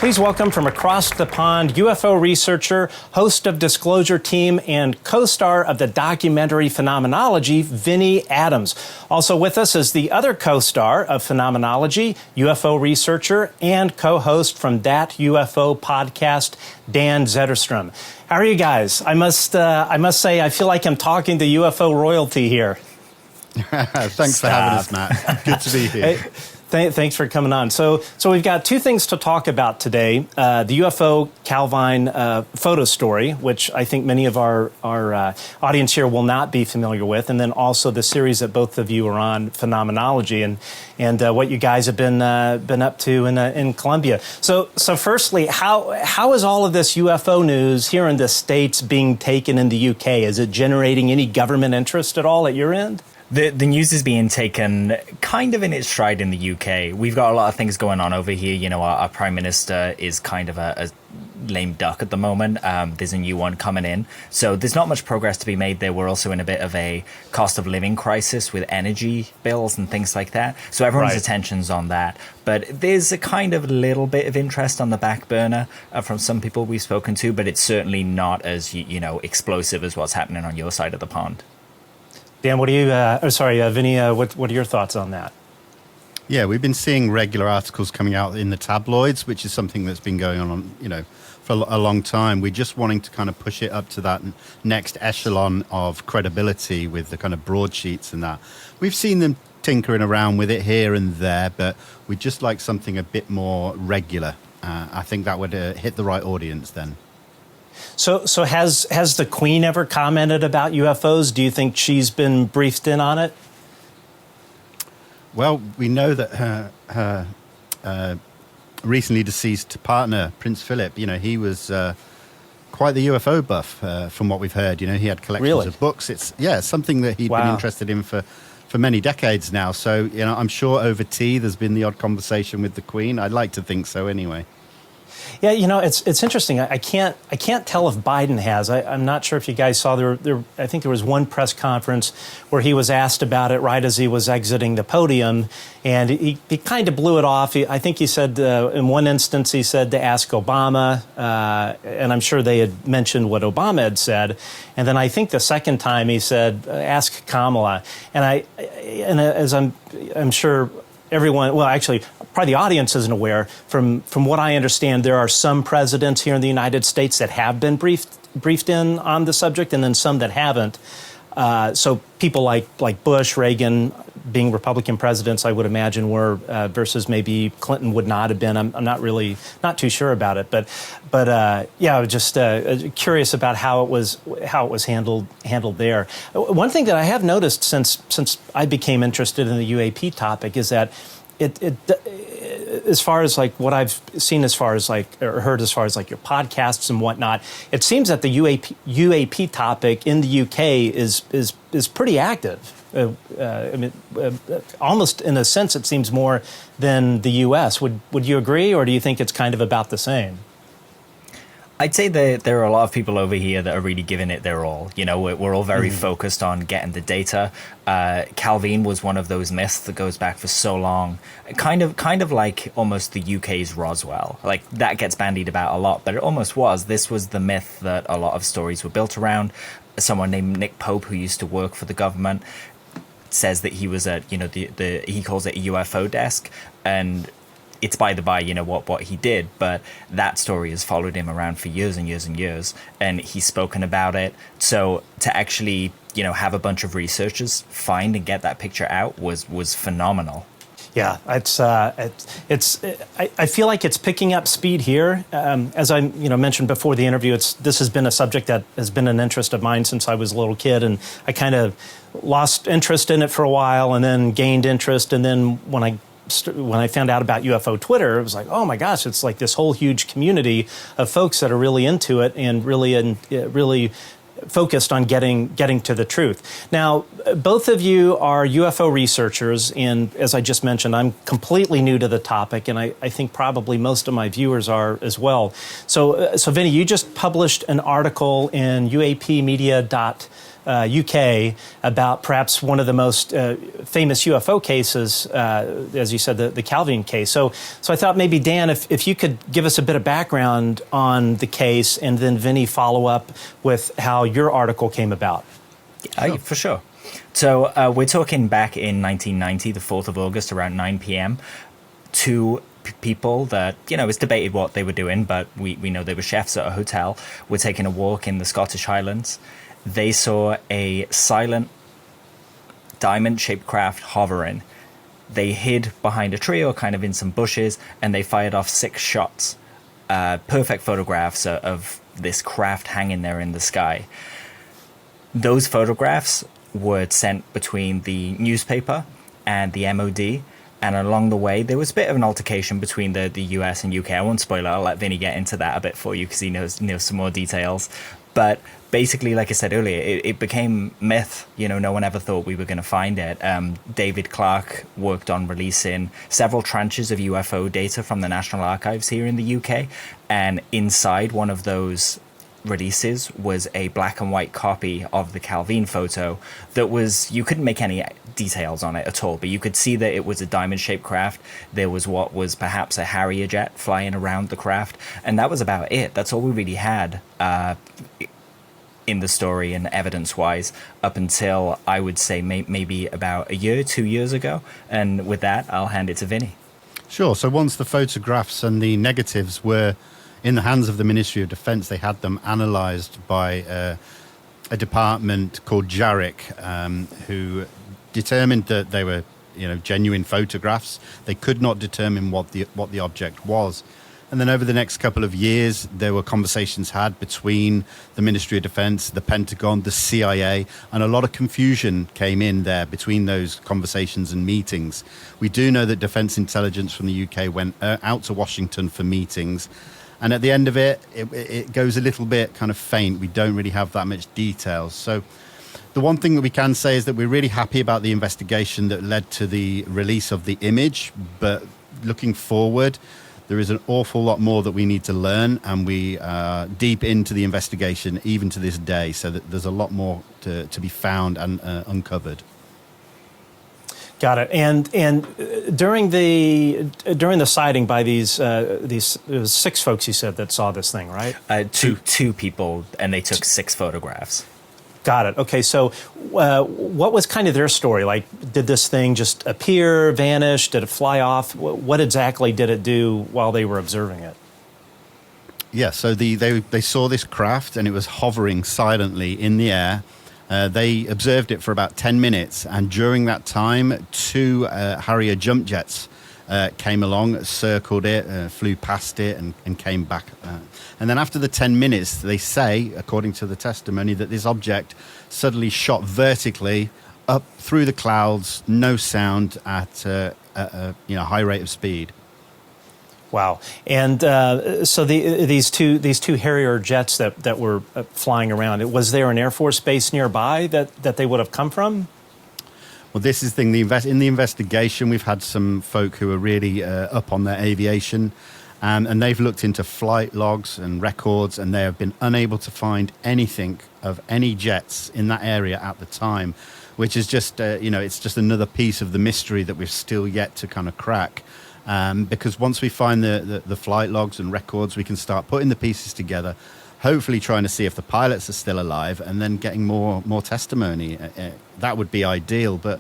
Please welcome from across the pond, UFO researcher, host of Disclosure Team, and co-star of the documentary Phenomenology, Vinnie Adams. Also with us is the other co-star of Phenomenology, UFO researcher, and co-host from That UFO podcast, Dan Zetterström. How are you guys? I must say, I feel like I'm talking to UFO royalty here. Thanks for having us, Matt. Good to be here. Hey, thanks for coming on. So we've got two things to talk about today. The UFO Calvine photo story, which I think many of our audience here will not be familiar with, and then also the series that both of you are on, Phenomenology, and what you guys have been up to in Colombia. So firstly, how is all of this UFO news here in the States being taken in the UK? Is it generating any government interest at all at your end? The news is being taken kind of in its stride in the UK. We've got a lot of things going on over here. You know, our Prime Minister is kind of a lame duck at the moment. There's a new one coming in. So there's not much progress to be made there. We're also in a bit of a cost of living crisis with energy bills and things like that. So everyone's attention's on that. But there's a kind of little bit of interest on the back burner from some people we've spoken to, but it's certainly not as, explosive as what's happening on your side of the pond. Dan, what do you, Vinnie, what are your thoughts on that? Yeah, we've been seeing regular articles coming out in the tabloids, which is something that's been going on, for a long time. We're just wanting to kind of push it up to that next echelon of credibility with the kind of broadsheets and that. We've seen them tinkering around with it here and there, but we'd just like something a bit more regular. I think that would hit the right audience then. So has the Queen ever commented about UFOs? Do you think she's been briefed in on it? Well, we know that her recently deceased partner, Prince Philip, he was quite the UFO buff, from what we've heard. He had collections of books. It's something that he'd been interested in for many decades now. So, I'm sure over tea there's been the odd conversation with the Queen. I'd like to think so anyway. Yeah, it's interesting. I can't tell if Biden has. I'm not sure if you guys saw I think there was one press conference where he was asked about it right as he was exiting the podium, and he kind of blew it off. I think he said in one instance he said to ask Obama, and I'm sure they had mentioned what Obama had said, and then I think the second time he said ask Kamala, and as I'm sure everyone, well, actually, probably the audience isn't aware. From what I understand, there are some presidents here in the United States that have been briefed in on the subject, and then some that haven't. So people like Bush, Reagan, being Republican presidents, I would imagine were versus maybe Clinton would not have been. I'm not too sure about it, but I was just curious about how it was handled there. One thing that I have noticed since I became interested in the UAP topic is that it as far as like what I've seen as far as like or heard as far as like your podcasts and whatnot, it seems that the UAP topic in the UK is pretty active. Almost in a sense, it seems more than the U.S. Would you agree, or do you think it's kind of about the same? I'd say that there are a lot of people over here that are really giving it their all. We're all very focused on getting the data. Calvine was one of those myths that goes back for so long, kind of like almost the UK's Roswell. Like that gets bandied about a lot, but it almost was. This was the myth that a lot of stories were built around. Someone named Nick Pope, who used to work for the government, says that he was at he calls it a UFO desk, and it's by the by, what he did, but that story has followed him around for years and years and years, and he's spoken about it. So to actually, have a bunch of researchers find and get that picture out was phenomenal. Yeah, I feel like it's picking up speed here. As I mentioned before the interview, this has been a subject that has been an interest of mine since I was a little kid, and I kind of lost interest in it for a while, and then gained interest, and then when I found out about UFO Twitter, it was like, oh my gosh, it's like this whole huge community of folks that are really into it and really focused on getting to the truth. Now, both of you are UFO researchers, and as I just mentioned, I'm completely new to the topic, and I think probably most of my viewers are as well. So Vinnie, you just published an article in UAPMEDIAUK UK, about perhaps one of the most famous UFO cases, as you said, the Calvine case. So I thought maybe, Dan, if you could give us a bit of background on the case, and then Vinnie follow up with how your article came about. For sure. So we're talking back in 1990, the 4th of August, around 9 p.m. Two people that, it's debated what they were doing, but we know they were chefs at a hotel, were taking a walk in the Scottish Highlands. They saw a silent diamond-shaped craft hovering. They hid behind a tree or kind of in some bushes, and they fired off 6 shots. Perfect photographs of this craft hanging there in the sky. Those photographs were sent between the newspaper and the MOD, and along the way there was a bit of an altercation between the US and UK. I won't spoil it, I'll let Vinny get into that a bit for you because he knows some more details. But basically, like I said earlier, it became myth. No one ever thought we were going to find it. David Clarke worked on releasing several tranches of UFO data from the National Archives here in the UK, and inside one of those releases was a black and white copy of the Calvine photo that was, you couldn't make any details on it at all, but you could see that it was a diamond-shaped craft. There was what was perhaps a Harrier jet flying around the craft, and that was about it. That's all we really had in the story and evidence-wise up until, I would say, maybe about a year, 2 years ago. And with that, I'll hand it to Vinny. Sure. So once the photographs and the negatives were in the hands of the Ministry of Defence, they had them analysed by a department called JARIC, who determined that they were, genuine photographs. They could not determine what the object was. And then over the next couple of years, there were conversations had between the Ministry of Defence, the Pentagon, the CIA, and a lot of confusion came in there between those conversations and meetings. We do know that Defence Intelligence from the UK went out to Washington for meetings. And at the end of it, it goes a little bit kind of faint. We don't really have that much details. So the one thing that we can say is that we're really happy about the investigation that led to the release of the image. But looking forward, there is an awful lot more that we need to learn, and we are deep into the investigation even to this day. So that there's a lot more to be found and uncovered. Got it. And during the sighting by these it was 6 folks you said that saw this thing, right? Two people, and they took 6 photographs. Got it. Okay, so what was kind of their story? Like, did this thing just appear, vanish? Did it fly off? What exactly did it do while they were observing it? Yeah, so they saw this craft, and it was hovering silently in the air. They observed it for about 10 minutes, and during that time, 2 Harrier jump jets came along, circled it, flew past it, and came back. And then after the 10 minutes, they say, according to the testimony, that this object suddenly shot vertically up through the clouds, no sound, at a high rate of speed. Wow. And so these two Harrier jets that were flying around, was there an Air Force base nearby that they would have come from? Well, this is the thing. In the investigation, we've had some folk who are really up on their aviation, and they've looked into flight logs and records, and they have been unable to find anything of any jets in that area at the time, which is just, it's just another piece of the mystery that we've still yet to kind of crack. Because once we find the flight logs and records, we can start putting the pieces together, hopefully trying to see if the pilots are still alive, and then getting more testimony. That would be ideal, but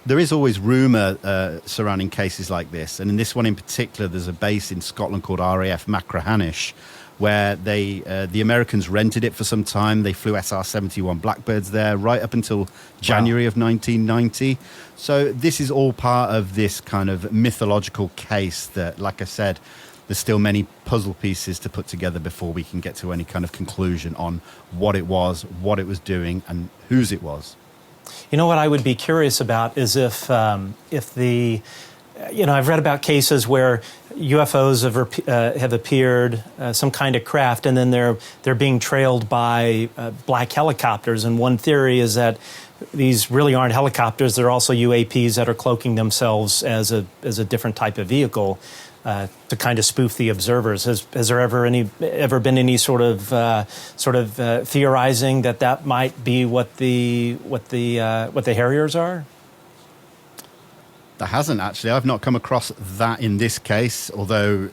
there is always rumour surrounding cases like this. And in this one in particular, there's a base in Scotland called RAF Machrihanish, where the Americans rented it for some time. They flew SR-71 Blackbirds there right up until January of 1990. So this is all part of this kind of mythological case that, like I said, there's still many puzzle pieces to put together before we can get to any kind of conclusion on what it was doing, and whose it was. You know what I would be curious about is if the, I've read about cases where UFOs have appeared, some kind of craft, and then they're being trailed by black helicopters. And one theory is that these really aren't helicopters; they're also UAPs that are cloaking themselves as a different type of vehicle. to kind of spoof the observers. Has there ever been any sort of theorizing that might be what the Harriers are? There hasn't, actually. I've not come across that in this case, although,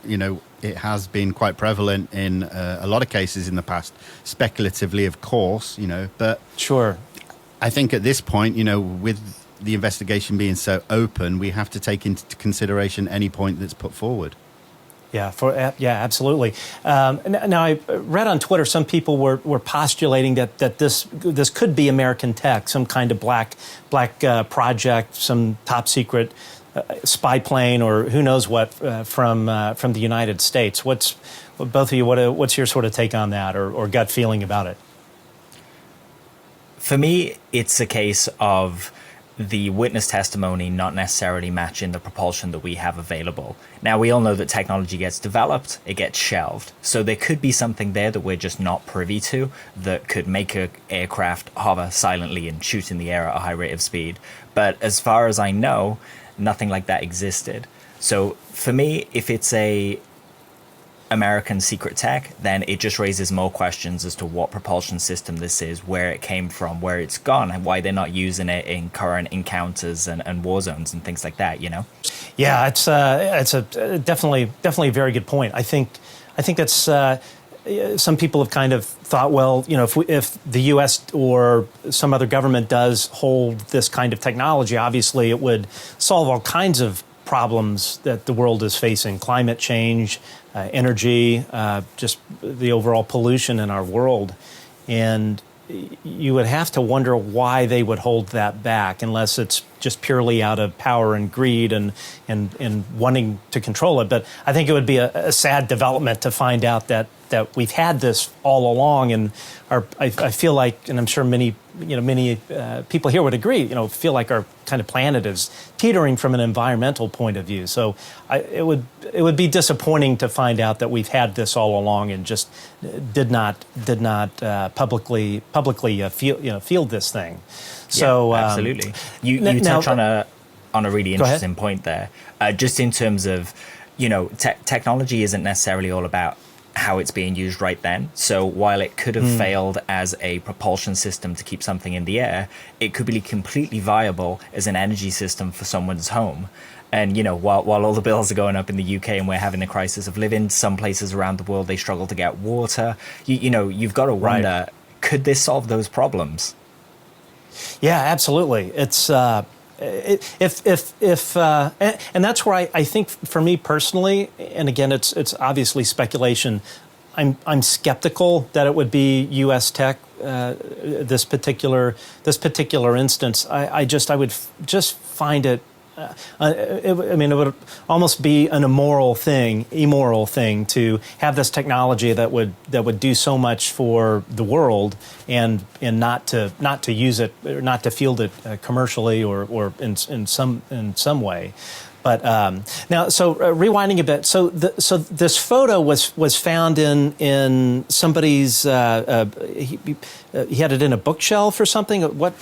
it has been quite prevalent in a lot of cases in the past, speculatively, of course, but sure. I think at this point, with the investigation being so open, we have to take into consideration any point that's put forward. Yeah, absolutely. Now, I read on Twitter some people were postulating that this could be American tech, some kind of black project, some top secret spy plane, or who knows what from the United States. What's your sort of take on that, or gut feeling about it? For me, it's a case of the witness testimony not necessarily matching the propulsion that we have available. Now, we all know that technology gets developed, it gets shelved. So there could be something there that we're just not privy to that could make an aircraft hover silently and shoot in the air at a high rate of speed. But as far as I know, nothing like that existed. So for me, if it's a American secret tech, then it just raises more questions as to what propulsion system this is, where it came from, where it's gone, and why they're not using it in current encounters and war zones and things like that, Yeah, it's a definitely a very good point. I think that's some people have kind of thought, well, if the U.S. or some other government does hold this kind of technology, obviously it would solve all kinds of problems that the world is facing: climate change, energy, just the overall pollution in our world. And you would have to wonder why they would hold that back, unless it's just purely out of power and greed and wanting to control it. But I think it would be a sad development to find out that we've had this all along, and I feel like, and I'm sure many people here would agree, feel like our kind of planet is teetering from an environmental point of view. So it would be disappointing to find out that we've had this all along and just did not publicly field this thing. So absolutely. You touch on a really interesting point there. Just in terms of, technology isn't necessarily all about how it's being used right then. So while it could have failed as a propulsion system to keep something in the air, it could be completely viable as an energy system for someone's home. And, while all the bills are going up in the UK and we're having a crisis of living, some places around the world, they struggle to get water. You've got to wonder, could this solve those problems? Yeah, absolutely. It's and that's where I think, for me personally, and again, it's obviously speculation, I'm skeptical that it would be U.S. tech. This particular instance, I would just find it. It would almost be an immoral thing to have this technology that would do so much for the world and not to use it, or not to field it commercially or in some way. But now, so rewinding a bit, so this photo was found in somebody's. He had it in a bookshelf or something. What?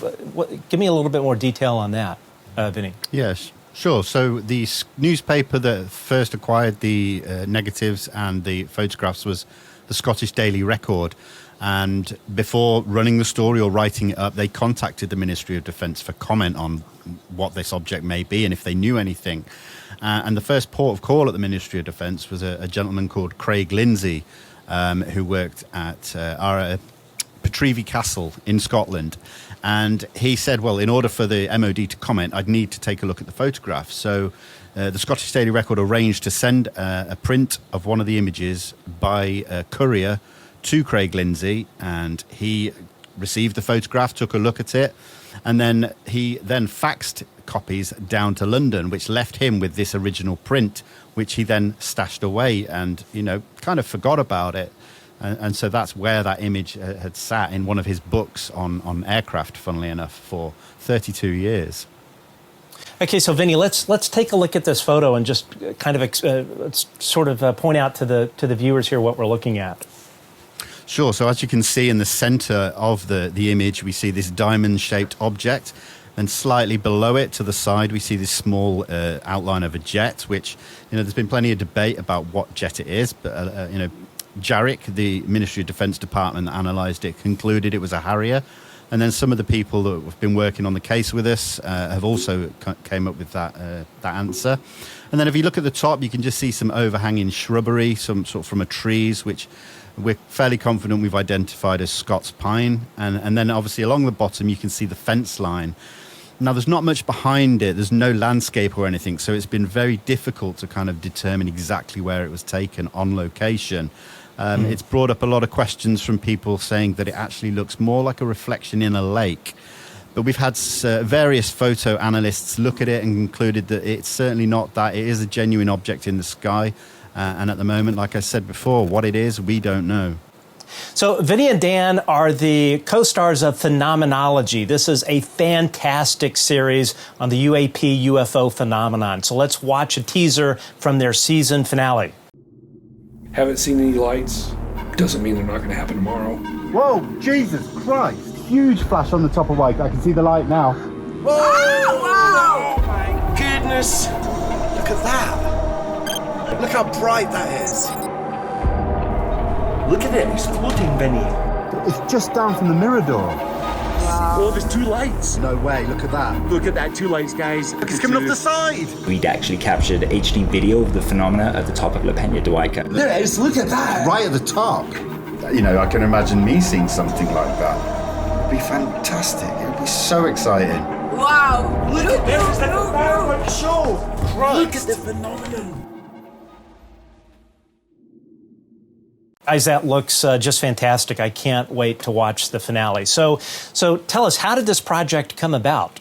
Give me a little bit more detail on that, Vinnie. Yes, sure. So the newspaper that first acquired the negatives and the photographs was the Scottish Daily Record. And before running the story or writing it up, they contacted the Ministry of Defence for comment on what this object may be and if they knew anything. And the first port of call at the Ministry of Defence was a gentleman called Craig Lindsay, who worked at our Petrevie Castle in Scotland. And he said, well, in order for the MOD to comment, I'd need to take a look at the photograph. So the Scottish Daily Record arranged to send a print of one of the images by courier to Craig Lindsay, and he received the photograph, took a look at it, and then he faxed copies down to London, which left him with this original print, which he then stashed away and, kind of forgot about it. And so that's where that image had sat in one of his books on aircraft, funnily enough, for 32 years. Okay, so Vinnie, let's take a look at this photo and just kind of point out to the viewers here what we're looking at. Sure. So as you can see in the center of the image, we see this diamond-shaped object. Then slightly below it to the side, we see this small outline of a jet, which, there's been plenty of debate about what jet it is. But, JARIC, the Ministry of Defence Department that analysed it, concluded it was a Harrier. And then some of the people that have been working on the case with us have also came up with that answer. And then if you look at the top, you can just see some overhanging shrubbery, some sort of from a trees, which we're fairly confident we've identified as Scots pine. And then obviously along the bottom, you can see the fence line. Now, there's not much behind it. There's no landscape or anything. So it's been very difficult to kind of determine exactly where it was taken on location. It's brought up a lot of questions from people saying that it actually looks more like a reflection in a lake. But we've had various photo analysts look at it and concluded that it's certainly not that. It is a genuine object in the sky. And at the moment, like I said before, what it is, we don't know. So Vinnie and Dan are the co-stars of Phenomenology. This is a fantastic series on the UAP UFO phenomenon. So let's watch a teaser from their season finale. Haven't seen any lights. Doesn't mean they're not going to happen tomorrow. Whoa, Jesus Christ. Huge flash on the top of White. I can see the light now. Whoa! Oh my goodness! Look at that! Look how bright that is! Look at it, it's floating, Vinny. It's just down from the mirror door. Oh, there's two lights. No way, look at that. Look at that, two lights, guys. Look, it's coming off the side. We'd actually captured HD video of the phenomena at the top of La Peña de Huayca. There it is, look at that. Right at the top. I can imagine me seeing something like that. It'd be fantastic. It'd be so exciting. Wow! Look at this, it's like a fireworks show. Christ. Look at the phenomenon. Guys, that looks just fantastic. I can't wait to watch the finale. So tell us, how did this project come about?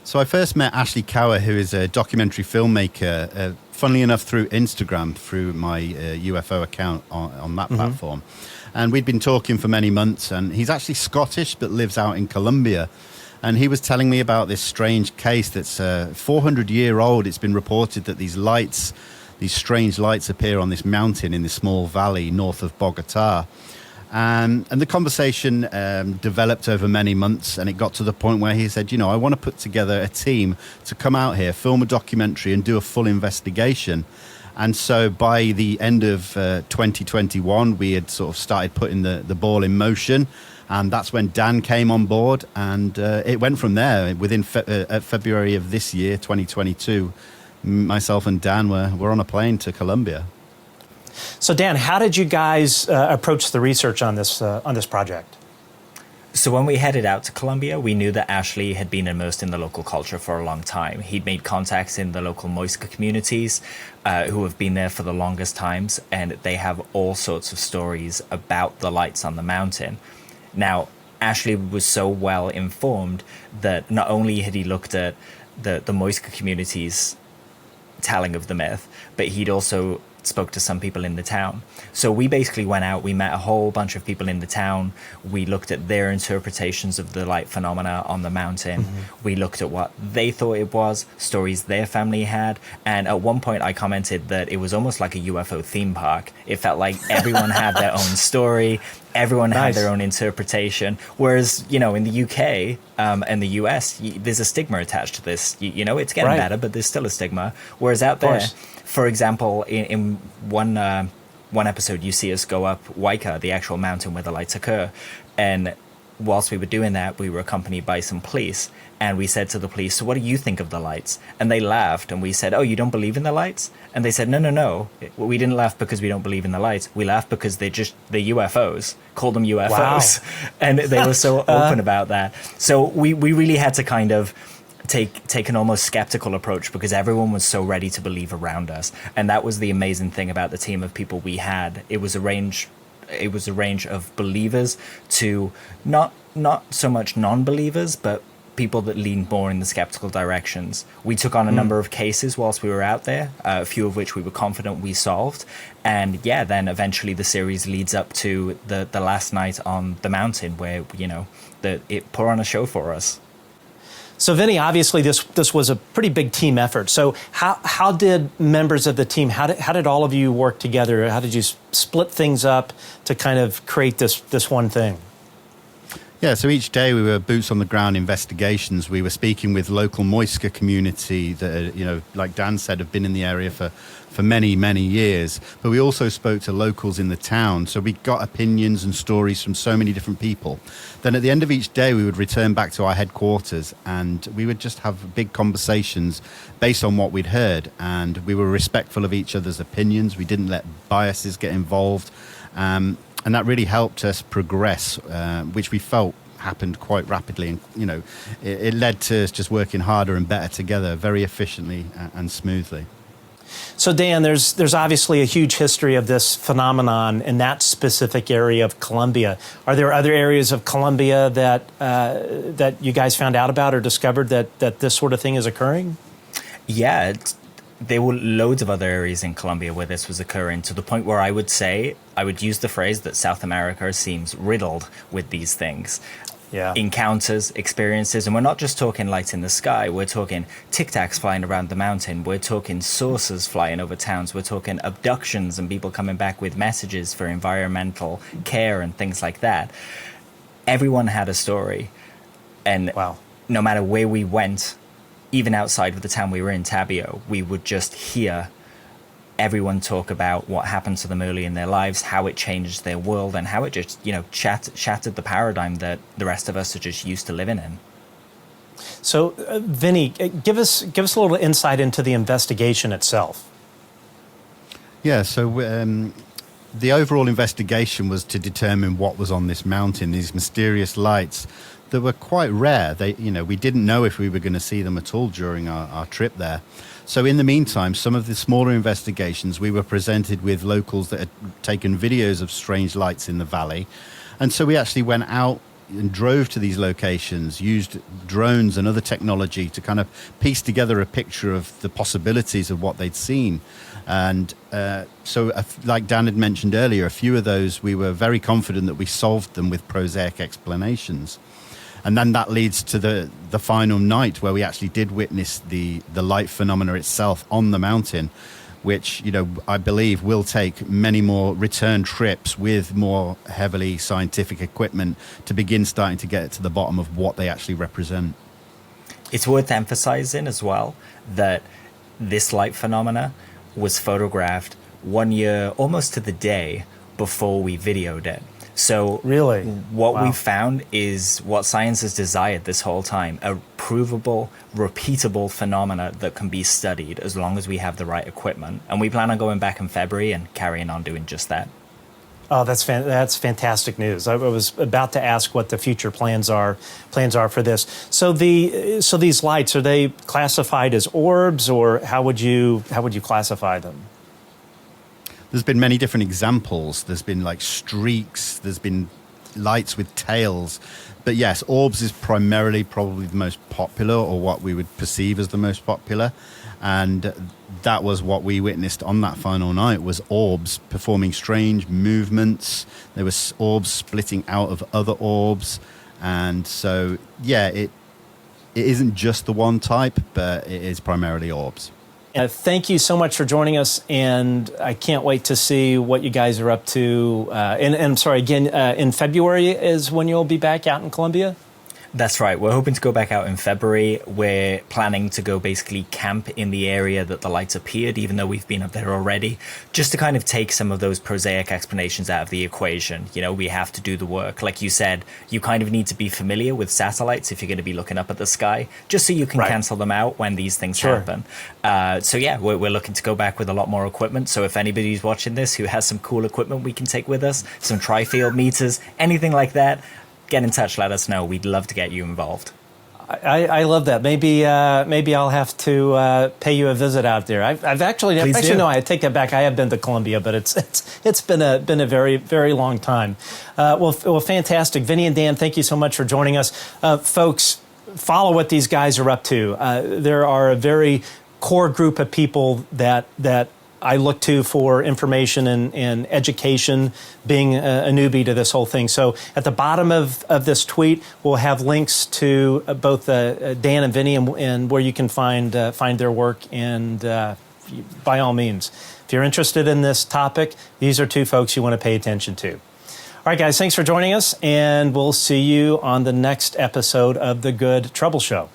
So I first met Ashley Cower, who is a documentary filmmaker, funnily enough through Instagram, through my UFO account on that platform. And we'd been talking for many months, and he's actually Scottish but lives out in Colombia. And he was telling me about this strange case that's 400-year-old. It's been reported that these strange lights appear on this mountain in this small valley north of Bogota. And the conversation developed over many months, and it got to the point where he said, I want to put together a team to come out here, film a documentary and do a full investigation. And so by the end of 2021, we had sort of started putting the ball in motion. And that's when Dan came on board, and it went from there. Within February of this year, 2022, myself and Dan were on a plane to Colombia. So Dan, how did you guys approach the research on this project? So when we headed out to Colombia, we knew that Ashley had been immersed in the local culture for a long time. He'd made contacts in the local Muisca communities who have been there for the longest times, and they have all sorts of stories about the lights on the mountain. Now, Ashley was so well informed that not only had he looked at the Muisca communities telling of the myth, but he'd also spoke to some people in the town. So we basically went out, we met a whole bunch of people in the town, we looked at their interpretations of the light phenomena on the mountain, we looked at what they thought it was, stories their family had, and at one point I commented that it was almost like a UFO theme park. It felt like everyone had their own story, everyone had their own interpretation, whereas, in the UK and the US, there's a stigma attached to this. It's getting better, but there's still a stigma. Whereas out there, for example, in one episode, you see us go up Huayca, the actual mountain where the lights occur, and whilst we were doing that, we were accompanied by some police, and we said to the police, "So what do you think of the lights?" And they laughed, and we said, "Oh, you don't believe in the lights?" And they said, No. We didn't laugh because we don't believe in the lights. We laughed because they're UFOs. Call them UFOs. Wow. And they were so open about that. So we really had to kind of take an almost skeptical approach because everyone was so ready to believe around us. And that was the amazing thing about the team of people we had. It was a range of believers to not so much non-believers, but people that leaned more in the skeptical directions. We took on a number of cases whilst we were out there, a few of which we were confident we solved. And then eventually the series leads up to the last night on the mountain where, it put on a show for us. So Vinnie, obviously this was a pretty big team effort. So how did members of the team, how did all of you work together? How did you split things up to kind of create this one thing? Yeah, so each day we were boots on the ground investigations. We were speaking with local Moiska community that, like Dan said, have been in the area for many, many years. But we also spoke to locals in the town. So we got opinions and stories from so many different people. Then at the end of each day, we would return back to our headquarters and we would just have big conversations based on what we'd heard. And we were respectful of each other's opinions. We didn't let biases get involved. And that really helped us progress, which we felt happened quite rapidly. And, it led to us just working harder and better together, very efficiently and smoothly. So, Dan, there's obviously a huge history of this phenomenon in that specific area of Colombia. Are there other areas of Colombia that you guys found out about or discovered that this sort of thing is occurring? Yeah, there were loads of other areas in Colombia where this was occurring, to the point where I would use the phrase that South America seems riddled with these things. Yeah. Encounters, experiences, and we're not just talking lights in the sky, we're talking Tic Tacs flying around the mountain, we're talking saucers flying over towns, we're talking abductions and people coming back with messages for environmental care and things like that. Everyone had a story, and wow. No matter where we went, even outside of the town we were in, Tabio, we would just hear everyone talk about what happened to them early in their lives, how it changed their world, and how it just, shattered the paradigm that the rest of us are just used to living in. So, Vinnie, give us a little insight into the investigation itself. Yeah, so the overall investigation was to determine what was on this mountain, these mysterious lights that were quite rare. We didn't know if we were going to see them at all during our trip there. So in the meantime, some of the smaller investigations, we were presented with locals that had taken videos of strange lights in the valley. And so we actually went out and drove to these locations, used drones and other technology to kind of piece together a picture of the possibilities of what they'd seen. And like Dan had mentioned earlier, a few of those, we were very confident that we solved them with prosaic explanations. And then that leads to the final night where we actually did witness the light phenomena itself on the mountain, which, I believe will take many more return trips with more heavily scientific equipment to begin starting to get to the bottom of what they actually represent. It's worth emphasizing as well that this light phenomena was photographed 1 year, almost to the day, before we videoed it. So really, what we found is what science has desired this whole time, a provable, repeatable phenomena that can be studied as long as we have the right equipment. And we plan on going back in February and carrying on doing just that. Oh, that's fantastic news. I was about to ask what the future plans are for this. So these lights, are they classified as orbs, or how would you classify them? There's been many different examples. There's been like streaks, there's been lights with tails. But yes, orbs is primarily probably the most popular, or what we would perceive as the most popular. And that was what we witnessed on that final night, was orbs performing strange movements. There was orbs splitting out of other orbs. And so, yeah, it isn't just the one type, but it is primarily orbs. Thank you so much for joining us, and I can't wait to see what you guys are up to. And I'm sorry, again, in February is when you'll be back out in Colombia? That's right. We're hoping to go back out in February. We're planning to go basically camp in the area that the lights appeared, even though we've been up there already, just to kind of take some of those prosaic explanations out of the equation. We have to do the work. Like you said, you kind of need to be familiar with satellites if you're going to be looking up at the sky, just so you can cancel them out when these things happen. So yeah, we're looking to go back with a lot more equipment. So if anybody's watching this who has some cool equipment we can take with us, some tri-field meters, anything like that, get in touch, let us know. We'd love to get you involved. I love that. Maybe I'll have to pay you a visit out there. I've actually no, I take that back. I have been to Colombia, but it's been a very, very long time. Well, fantastic. Vinnie and Dan, thank you so much for joining us. Folks, follow what these guys are up to. There are a very core group of people that I look to for information and education, being a newbie to this whole thing. So at the bottom of this tweet, we'll have links to both Dan and Vinnie and where you can find their work. And by all means, if you're interested in this topic, these are two folks you want to pay attention to. right, guys, thanks for joining us, and we'll see you on the next episode of The Good Trouble Show.